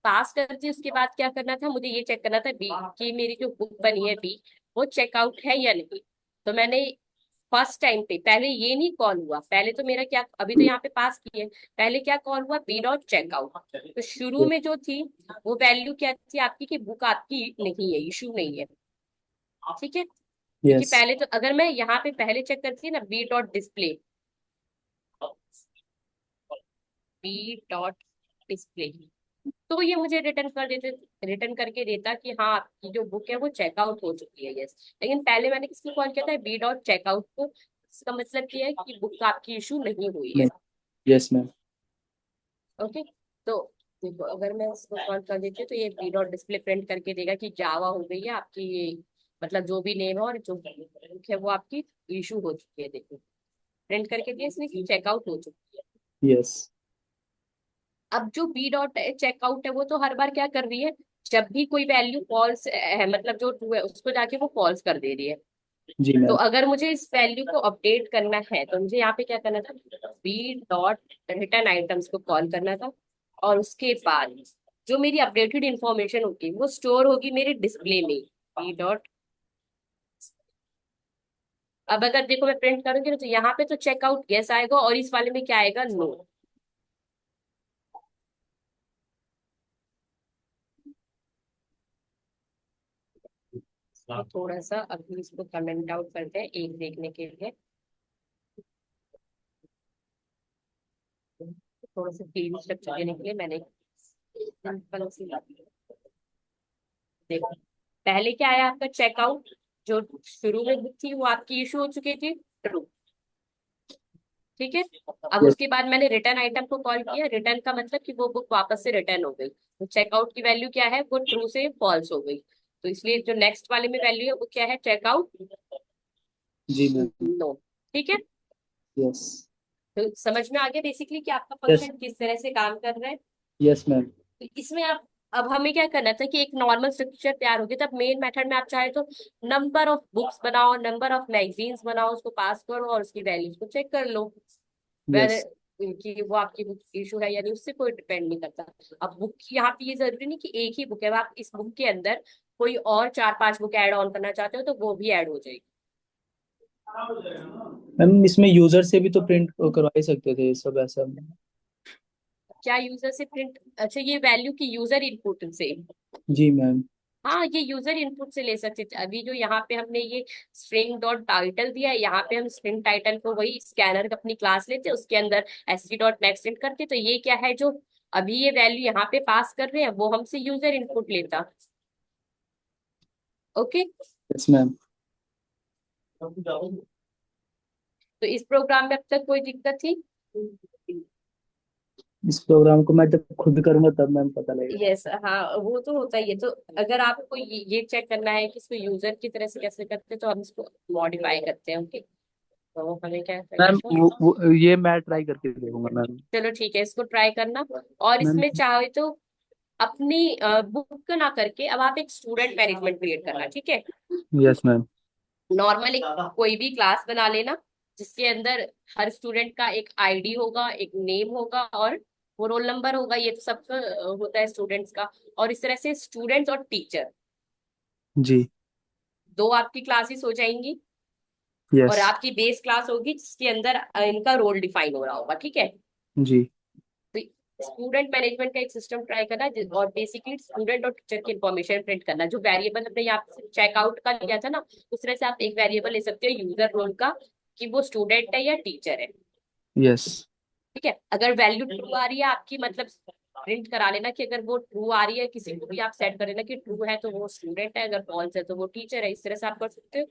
पास कर दी, उसके बाद क्या करना था, मुझे ये चेक करना था बी, कि मेरी जो बुक बनी है बी, वो चेकआउट है या नहीं। तो मैंने फर्स्ट टाइम पे, पहले ये नहीं कॉल हुआ, पहले तो मेरा क्या, अभी तो यहाँ पे पास किए, पहले क्या कॉल हुआ, बी डॉट चेकआउट। तो शुरू में जो थी वो वैल्यू क्या थी आपकी, कि बुक आपकी नहीं है, इशू नहीं है। ठीक है। क्योंकि यस। पहले तो अगर मैं यहाँ पे पहले चेक करती ना, B dot display, B dot display, तो ये मुझे रिटर्न कर देते, रिटर्न करके देता कि हाँ आपकी जो बुक है वो चेकआउट हो चुकी है, यस। लेकिन पहले मैंने किसको कॉल किया था, बी डॉट चेकआउट को। इसका मतलब ये है कि बुक आपकी इशू नहीं हुई है। नहीं। Yes ma'am. ओके। तो देखो, अगर मैं इसको कॉल कर देती हूँ तो ये बी डॉट डिस्प्ले प्रिंट करके देगा कि जावा हो गई है आपकी ये, मतलब जो भी नेम है और जो बुक है वो आपकी इशू हो चुकी है। देखो, प्रिंट करके दिया इसने कि चेकआउट हो चुकी है। यस। अब जो बी डॉट चेकआउट है वो तो हर बार क्या कर रही है, जब भी कोई वैल्यू फॉल्स है, मतलब जो ट्रू है उसको जाके वो फॉल्स कर दे रही है। जी तो मैम। अगर मुझे इस वैल्यू को अपडेट करना है तो मुझे यहाँ पे क्या करना था, बी डॉट रिटर्न आइटम्स को कॉल करना था, और उसके बाद जो मेरी अपडेटेड इंफॉर्मेशन होगी वो स्टोर होगी मेरे डिस्प्ले में, बी डॉट। अब अगर देखो मैं प्रिंट करूंगी ना, तो यहाँ पे तो चेकआउट यस आएगा, और इस वाले में क्या आएगा, नो। तो थोड़ा सा अभी इसको कमेंट आउट करते हैं एक देखने के लिए, थोड़ा सा क्लीन स्ट्रक्चर देने के लिए मैंने सिंपल सी बात। देखो, पहले क्या आया आपका, चेकआउट, जो शुरू में बुक थी वो आपकी इशू हो चुकी थी, ट्रू। ठीक है। अब यस। उसके बाद मैंने रिटर्न आइटम को कॉल किया, रिटर्न का मतलब कि वो बुक वापस से रिटर्न हो गई। तो चेकआउट की वैल्यू क्या है, वो ट्रू से फॉल्स हो गई। तो इसलिए जो नेक्स्ट वाले में वैल्यू है वो क्या है, चेकआउट जी मैम। नो। ठीक है। यस। तो समझ में आ गया बेसिकली कि आपका यस। फंक्शन किस तरह से काम कर रहा है। Yes ma'am. तो इसमें आप, अब हमें क्या करना था कि एक नॉर्मल स्ट्रक्चर तैयार हो गया, तब मेन मेथड में आप चाहे तो नंबर ऑफ बुक्स बनाओ, नंबर ऑफ मैगजीन्स बनाओ, उसको पास करो और उसकी वैल्यूज को चेक कर लो, यस। वेदर कि वो आपकी बुक इशू है या नहीं, उससे कोई डिपेंड नहीं करता। अब बुक की यहाँ पे ये जरूरी नहीं कि एक ही बुक है, आप इस बुक के अंदर कोई और 4-5 बुक ऐड ऑन करना चाहते हो तो वो भी ऐड हो जाएगी। मैम इसमें यूजर से भी तो प्रिंट करवा ही सकते थे सब ऐसा। क्या यूजर से प्रिंट, अच्छा ये वैल्यू की यूजर इनपुट से, जी मैम। हाँ, ये यूजर इनपुट से ले सकते थे। अभी जो यहाँ पे हमने ये स्ट्रिंग डॉट टाइटल दिया है, यहाँ पे हम स्ट्रिंग टाइटल को वही स्कैनर अपनी क्लास लेते, उसके अंदर एसटी डॉट नेक्स्ट करते। तो ये क्या है, जो अभी ये वैल्यू यहाँ पे पास कर रहे हैं वो हमसे यूजर इनपुट लेता। ओके। Yes ma'am. तो इस प्रोग्राम में अब तक कोई दिक्कत थी? इस प्रोग्राम को मैं जब खुद करूंगा तब मैम पता लगेगा। यस, हाँ, वो तो होता ही है। तो अगर आपको ये चेक करना है कि इसको यूजर की तरह से कैसे करते हैं, तो हम इसको मॉडिफाई करते हैं। ओके, तो हमें क्या करना मैम है? ये मैं ट्राई करके देखूंगा मैम। चलो ठीक है, इसको ट्राई करना। और मैम। इसमें चाहे तो अपनी बुक ना करके अब आप एक स्टूडेंट मैनेजमेंट क्रिएट करना, ठीक है? Yes ma'am. नॉर्मल एक कोई भी क्लास बना लेना, जिसके अंदर हर स्टूडेंट का एक आईडी होगा, एक नेम होगा, और वो रोल नंबर होगा। ये तो सबका होता है स्टूडेंट्स का। और इस तरह से स्टूडेंट्स और टीचर, जी। दो आपकी क्लासेस हो जाएंगी। और यस। आपकी बेस क्लास होगी जिसके अंदर इनका रोल डिफाइन हो रहा होगा, ठीक है? जी। तो स्टूडेंट मैनेजमेंट का एक सिस्टम ट्राई करना, और बेसिकली स्टूडेंट और टीचर की इन्फॉर्मेशन प्रिंट करना। जो वेरिएबल हमने यहाँ पे चेकआउट का लिया था ना, उस तरह से आप एक वेरिएबल ले सकते हो यूजर रोल का, कि वो स्टूडेंट है या टीचर है। यस। ठीक है, अगर वैल्यू ट्रू आ रही है आपकी, मतलब प्रिंट करा लेना कि अगर वो ट्रू आ रही है, किसी को भी आप सेट कर लेना कि ट्रू है तो वो स्टूडेंट है, अगर फॉल्स है तो वो टीचर है। इस तरह से आप कर सकते हो।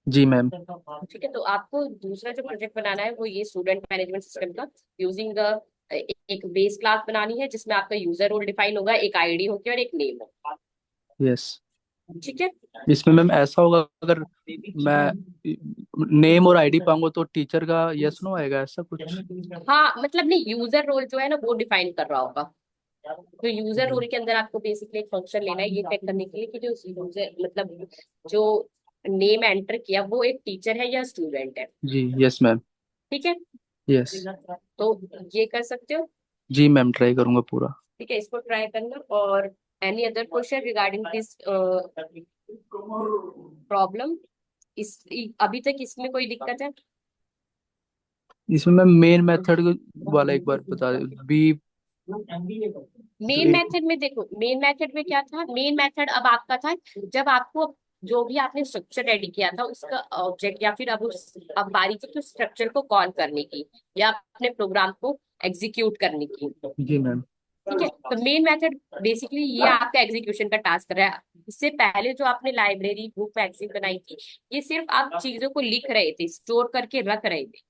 जी मैम। ठीक है, तो आपको दूसरा जो प्रोजेक्ट बनाना है वो ये स्टूडेंट मैनेजमेंट सिस्टम का, यूजिंग द एक बेस क्लास बनानी है जिसमें आपका यूजर रोल डिफाइन होगा, एक आईडी होगी और एक नेम होगा। यस। ठीक है। इसमें मैम ऐसा होगा, अगर मैं नेम और आईडी पाऊंगा तो टीचर का यस नो आएगा, ऐसा कुछ? हाँ, मतलब नहीं, यूजर रोल जो है ना वो डिफाइन कर रहा होगा। तो यूजर जी। रोल के अंदर आपको बेसिकली एक फंक्शन लेना है ये चेक करने के लिए कि जो यूजर, मतलब जो नेम एंटर किया वो एक टीचर है या स्टूडेंट है। जी। Yes ma'am. ठीक है, यस। तो ये कर सकते हो। जी मैम, ट्राई करूंगा पूरा। ठीक है, इसको ट्राई करना। और any other question regarding this problem? इस अभी तक इसमें कोई दिक्कत है? इसमें मैम मेन मेथड वाला एक बार बता दे बी। मेन मेथड में देखो, मेन मेथड में क्या था, मेन मेथड अब आपका था जब आपको जो भी आपने स्ट्रक्चर रेडी किया था उसका ऑब्जेक्ट, या फिर अब बारी थी कि उस स्ट्रक्चर को कॉल करने की, या अपने प्रोग्राम को एग्जीक्यूट करने की। जी मैम। ठीक है, तो मेन मेथड बेसिकली ये आपका एग्जीक्यूशन का टास्क कर रहा है। इससे पहले जो आपने लाइब्रेरी बुक मैगजीन बनाई थी, ये सिर्फ आप चीजों को लिख रहे थे, स्टोर करके रख रहे थे।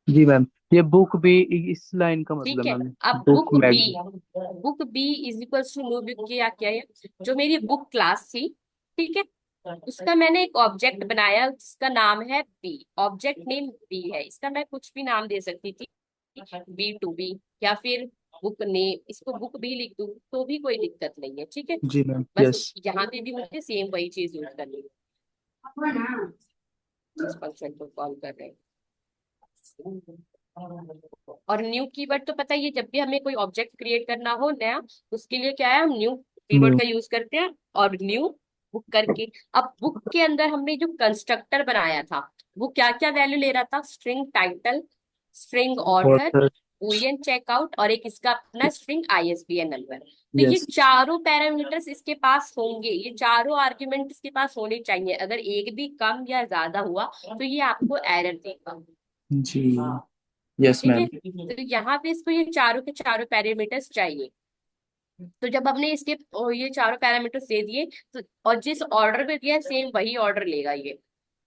जी मैम, ये बुक भी इस लाइन का ठीक मतलब है, मैम? अब book book B, magazine. Book B is equals to new book, क्या क्या है, जो मेरी बुक क्लास थी, ठीक है, उसका मैंने एक ऑब्जेक्ट बनाया जिसका नाम है बी। ऑब्जेक्ट नेम बी है, इसका मैं कुछ भी नाम दे सकती थी, बी टू बी, या फिर बुक नेम, इसको बुक बी लिख दूं तो भी कोई दिक्कत नहीं है। ठीक है, जी मैम। बस यस। यहाँ पे भी मुझे सेम वही चीज यूज करनी है जिस फंक्शन को कॉल कर रहे हैं। और न्यू कीवर्ड तो पता ही है, जब भी हमें कोई ऑब्जेक्ट क्रिएट करना हो नया, उसके लिए क्या है, हम न्यू कीवर्ड न्यू। का यूज करते हैं। और न्यू बुक करके, अब बुक के अंदर हमने जो कंस्ट्रक्टर बनाया था वो क्या क्या वैल्यू ले रहा था, string title, string author, author. Boolean checkout, और एक इसका अपना स्ट्रिंग आईएसबीएन नंबर। तो ये यस। चारों पैरामीटर्स इसके पास होंगे, ये चारों आर्ग्यूमेंट इसके पास होने चाहिए। अगर एक भी कम या ज्यादा हुआ तो ये आपको एरर देगा। जी। यस ठीक है, मैम। तो यहाँ पे इसको ये चारों के चारों पैरामीटर्स चाहिए। तो जब हमने इसके ये चारों पैरामीटर्स दे दिए, तो और जिस ऑर्डर में दिया सेम वही ऑर्डर लेगा ये।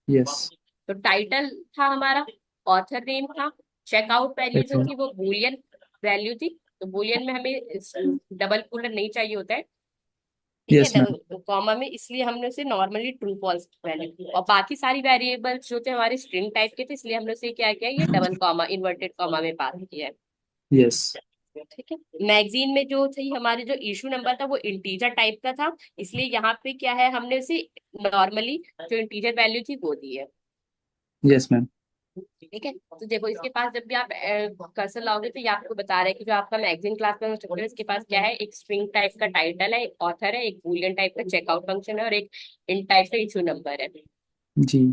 यस। तो टाइटल था हमारा, ऑथर नेम था, चेकआउट वैल्यू जो थी वो बूलियन वैल्यू थी। तो बूलियन में हमें डबल कोलन नहीं चाहिए होता है, ठीक है, यस मैम। कॉमा में, इसलिए हमने उसे नॉर्मली ट्रू फॉल्स वैल्यू, और बाकी सारी वेरिएबल्स जो थे हमारे स्ट्रिंग टाइप के थे, इसलिए हमने उसे क्या किया, ये डबल कॉमा, इन्वर्टेड कॉमा में पास किया है। यस। ठीक है, मैगजीन में जो थी हमारे जो इशू नंबर था वो इंटीजर टाइप का था, इसलिए यहाँ पे क्या है, हमने उसे नॉर्मली जो इंटीजर वैल्यू थी वो दी है। Yes ma'am. ठीक है, तो देखो इसके पास जब भी आप कर्सर लाओगे तो ये आपको बता रहा है कि जो आपका मैगजीन क्लास में स्ट्रक्चर है, इसके पास क्या है, एक स्ट्रिंग टाइप का टाइटल है, एक ऑथर है, एक बूलियन टाइप का चेकआउट फंक्शन है, और एक इन टाइप का इशू नंबर है। जी।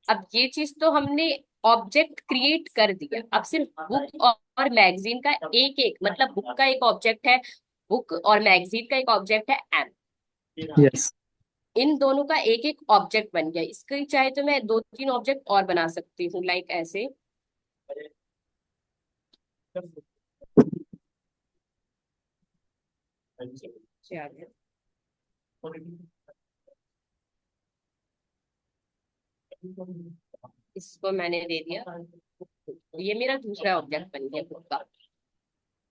अब ये चीज तो हमने ऑब्जेक्ट क्रिएट कर दिया, अब सिर्फ बुक और मैगजीन का एक एक, मतलब बुक का एक ऑब्जेक्ट है, बुक और मैगजीन का एक ऑब्जेक्ट है एम। यस। इन दोनों का एक एक ऑब्जेक्ट बन गया, इसके चाहे तो मैं दो तीन ऑब्जेक्ट और बना सकती हूँ, लाइक ऐसे। चलिए, इसको मैंने दे दिया, ये मेरा दूसरा ऑब्जेक्ट बन गया खुद का।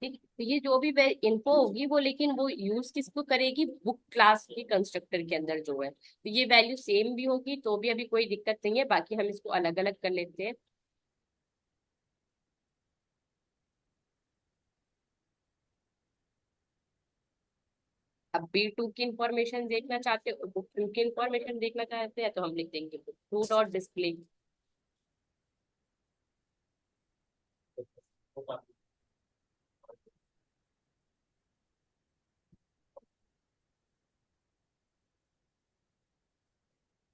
ठीक, तो ये जो भी इन्फो होगी वो, लेकिन वो यूज किसको करेगी, बुक क्लास के कंस्ट्रक्टर के अंदर जो है, तो ये वैल्यू सेम भी होगी तो भी अभी कोई दिक्कत नहीं है, बाकी हम इसको अलग अलग कर लेते हैं। अब B2 की इंफॉर्मेशन देखना चाहते हो, बुक टू की इंफॉर्मेशन देखना चाहते हैं, तो हम लिख देंगे बुक टू डॉट डिस्प्ले।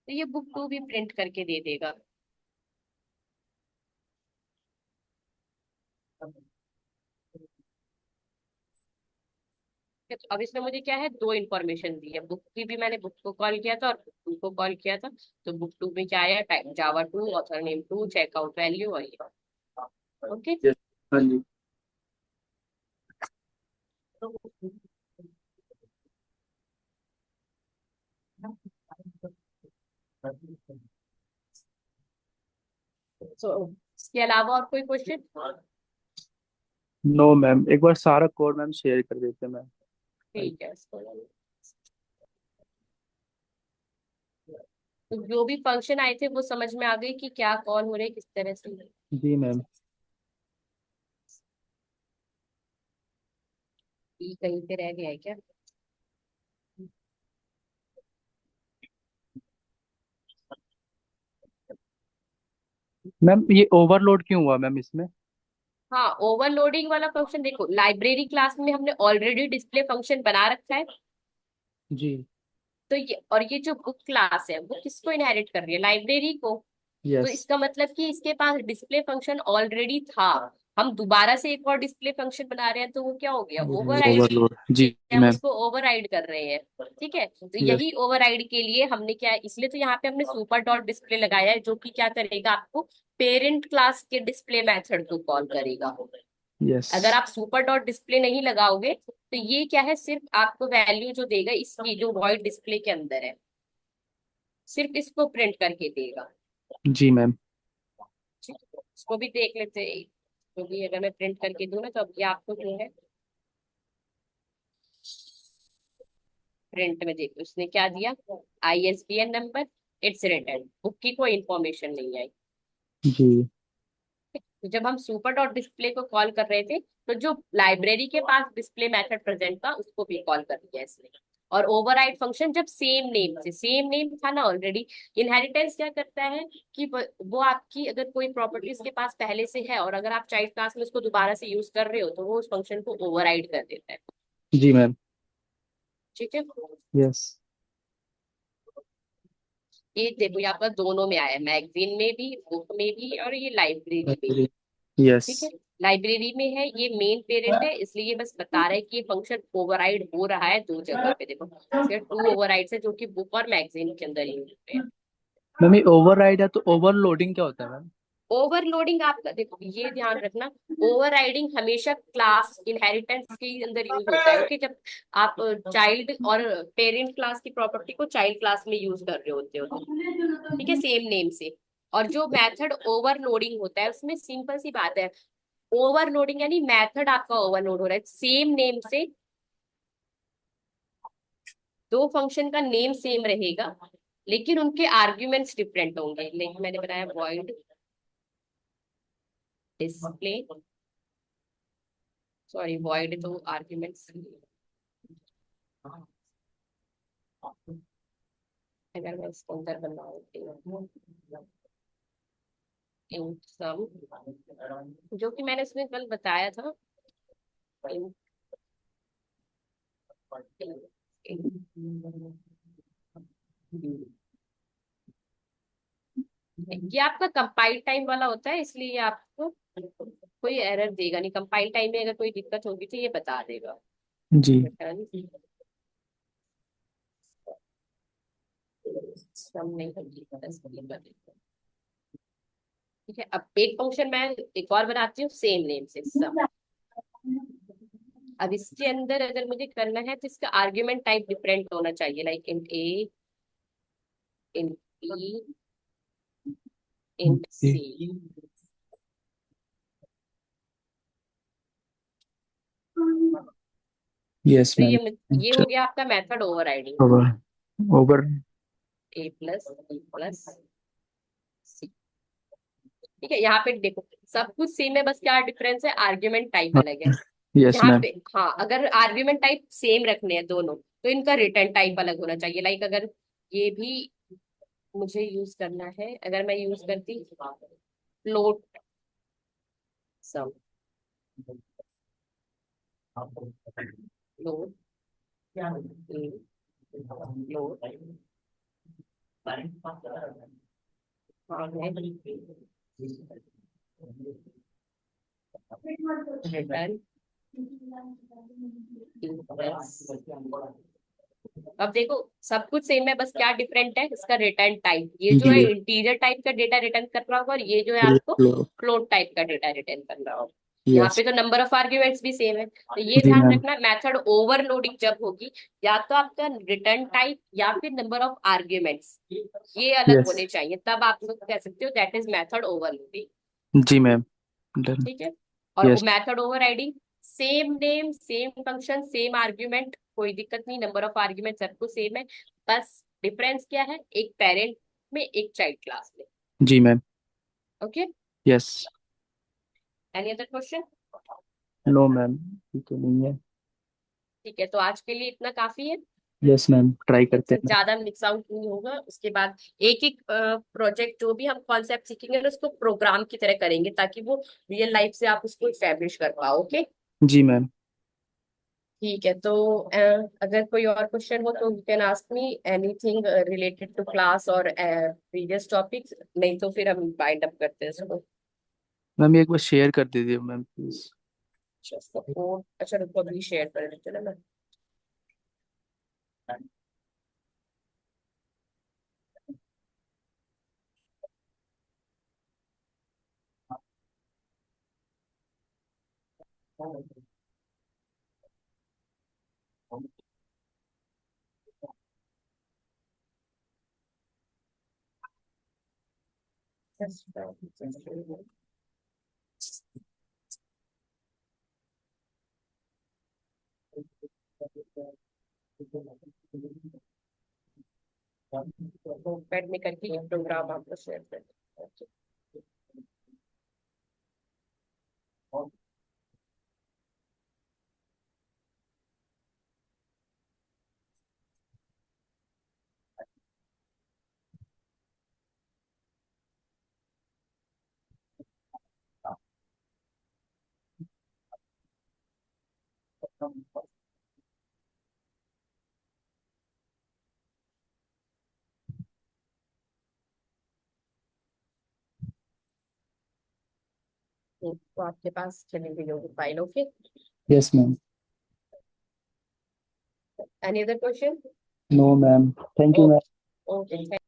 तो ये बुक टू भी प्रिंट करके दे देगा। तो अब इसमें मुझे क्या है, दो इन्फॉर्मेशन दी है, बुक की भी मैंने बुक को कॉल किया था और बुक टू को कॉल किया था। तो बुक टू में क्या आया, type Java two, author name two, checkout value, और ये। ओके। यस। हाँ जी। सो इसके अलावा और कोई क्वेश्चन? नो मैम, एक बार सारा कोड मैम शेयर कर देते मैम। ठीक है, इसको तो जो भी फंक्शन आए थे वो समझ में आ गई कि क्या कॉल हो रहे किस तरह से। जी मैम। ये कहीं पे रह गया है क्या? मैम ये ओवरलोड क्यों हुआ मैम इसमें? हाँ, ओवरलोडिंग वाला फंक्शन देखो, लाइब्रेरी क्लास में हमने ऑलरेडी डिस्प्ले फंक्शन बना रखा है। जी। तो ये, और ये जो बुक क्लास है वो किसको इनहेरिट कर रही है, लाइब्रेरी को। तो यस। इसका मतलब कि इसके पास डिस्प्ले फंक्शन ऑलरेडी था, हम दोबारा से एक और डिस्प्ले फंक्शन बना रहे हैं, तो वो क्या हो गया, ओवरराइड। ओवरलोड जी हम मैम। उसको ओवरराइड कर रहे हैं। ठीक है, तो यस। यही ओवरराइड के लिए हमने क्या, इसलिए तो यहाँ पे हमने सुपर डॉट डिस्प्ले लगाया है, जो कि क्या करेगा, आपको पेरेंट क्लास के डिस्प्ले मेथड को कॉल करेगा। यस। अगर आप सुपर डॉट डिस्प्ले नहीं लगाओगे तो ये क्या है, सिर्फ आपको वैल्यू जो देगा इसकी जो वॉइड डिस्प्ले के अंदर है, सिर्फ इसको प्रिंट करके देगा। जी मैम। ठीक है, इसको भी देख लेते हैं, क्योंकि अगर मैं प्रिंट करके दूं ना, तो अब ये आपको जो है प्रिंट में देखो उसने क्या दिया, ISBN number, it's return, book की कोई इंफॉर्मेशन नहीं आई। जी। तो जब हम सुपर डॉट डिस्प्ले को कॉल कर रहे थे, तो जो लाइब्रेरी के पास डिस्प्ले मेथड प्रेजेंट था उसको भी कॉल कर दिया इसने। और ओवरराइड फंक्शन जब सेम नेम से, सेम नेम था ना ऑलरेडी, इनहेरिटेंस क्या करता है कि वो आपकी अगर कोई प्रॉपर्टी उसके पास पहले से है और अगर आप चाइल्ड क्लास में उसको दोबारा से यूज कर रहे हो, तो वो उस फंक्शन को ओवरराइड कर देता है। जी मैम। ठीक है, यस। ये देखो यहाँ पर दोनों में आया, मैगजीन में भी, बुक में भी, और ये लाइब्रेरी में भी। यस। ठीक है, लाइब्रेरी में है, ये मेन पेरेंट है, इसलिए ये बस बता रहा है कि ये फंक्शन ओवरराइड हो रहा है दो जगह पे, देखो इसके टू ओवरराइड्स है जो कि बुक और मैगजीन के अंदर यूज होते हैं। मैम ये ओवरराइड है तो ओवरलोडिंग क्या होता है मैम? ओवरलोडिंग आपका देखो, ये ध्यान रखना, ओवरराइडिंग हमेशा क्लास इनहेरिटेंस के अंदर यूज होता है। ओके, जब आप चाइल्ड और पेरेंट क्लास की प्रॉपर्टी को चाइल्ड क्लास में यूज कर रहे होते हो तो। ठीक है, सेम नेम से। और जो मेथड ओवरलोडिंग होता है उसमें सिंपल सी बात है, ओवरलोडिंग यानी मेथड आपका ओवरलोड हो रहा है सेम नेम से, दो फंक्शन का नेम सेम रहेगा लेकिन उनके आर्ग्यूमेंट्स डिफरेंट होंगे, लेकिन मैंने बनाया वॉइड डिस्प्ले, सॉरी वॉइड तो आर्ग्यूमेंट्स, अगर मैं इसके अंदर बनाऊंगी इन सम, जो कि मैंने उसमें कल बताया था, इन, ये आपका कंपाइल टाइम वाला होता है, इसलिए ये आपको कोई एरर देगा नहीं, कंपाइल टाइम में अगर कोई दिक्कत होगी तो ये बता देगा। जी। सम नहीं होगी, ठीक है। अब एक फंक्शन मैं एक और बनाती हूँ सेम नेम से, सम। अब इसके अंदर अगर मुझे करना है तो इसका आर्ग्यूमेंट टाइप डिफरेंट होना चाहिए, लाइक इंट ए, इंट बी, इंट सी। यस तो मैम। ये हो गया आपका मेथड ओवरराइडिंग, ओवर ओवर ए प्लस बी प्लस सी। ठीक है, यहाँ पे देखो सब कुछ सेम है, बस क्या डिफरेंस है, आर्ग्यूमेंट टाइप अलग है। यस यहाँ मैम। पे हाँ, अगर आर्ग्यूमेंट टाइप सेम रखने हैं दोनों, तो इनका रिटर्न टाइप अलग होना चाहिए। लाइक अगर ये भी मुझे यूज करना है, अगर मैं यूज करती फ्लोट सम, फ्लोट फ्लोट हाँ है रिटर्न। अब देखो सब कुछ सेम है, बस क्या डिफरेंट है, इसका रिटर्न टाइप। ये जो जी। है इंटीजर टाइप का डेटा रिटर्न कर रहा होगा, और ये जो है आपको फ्लोट टाइप का डेटा रिटर्न कर रहा होगा। यहाँ यस। पे तो नंबर ऑफ आर्ग्यूमेंट्स भी सेम है, तो ये जी ध्यान मैम। रखना, मेथड ओवरलोडिंग जब होगी, या तो आपका रिटर्न टाइप या फिर नंबर ऑफ आर्ग्यूमेंट्स ये अलग यस। होने चाहिए, तब आप लोग कह सकते हो दैट इज मेथड ओवरलोडिंग। जी मैम। डन। ठीक है। और yes. Method overriding, same name same function same argument, कोई दिक्कत नहीं, नंबर ऑफ आर्ग्यूमेंट सबको सेम है। बस डिफरेंस क्या है, एक पेरेंट में एक चाइल्ड क्लास में। जी ma'am. Okay. Yes. Any other question? No ma'am, ठीक है, नहीं है। ठीक है, तो आज के लिए इतना काफी है। यस मैम, ट्राई करते इससे हैं मैम। ज्यादा मिक्स आउट नहीं होगा। उसके बाद एक एक प्रोजेक्ट जो भी हम कॉन्सेप्ट सीखेंगे ना, उसको प्रोग्राम की तरह करेंगे, ताकि वो रियल लाइफ से आप उसको एस्टेब्लिश कर पाओ। ओके। जी मैम। ठीक है, तो अगर कोई और क्वेश्चन हो तो you can ask me anything related to class और प्रीवियस टॉपिक्स, नहीं तो फिर हम बाइंड अप करते हैं इसको। मैम ये एक बार शेयर कर दीजिए मैम प्लीज। अच्छा, इसका कोड, अच्छा रुको अभी शेयर कर देते हैं ना मैं। पैड में करके प्रोग्राम आपको शेयर कर देते हैं। तो आपके पास चली गई होगी file. Okay. Yes ma'am. Any other question? No ma'am, thank you ma'am. Okay okay.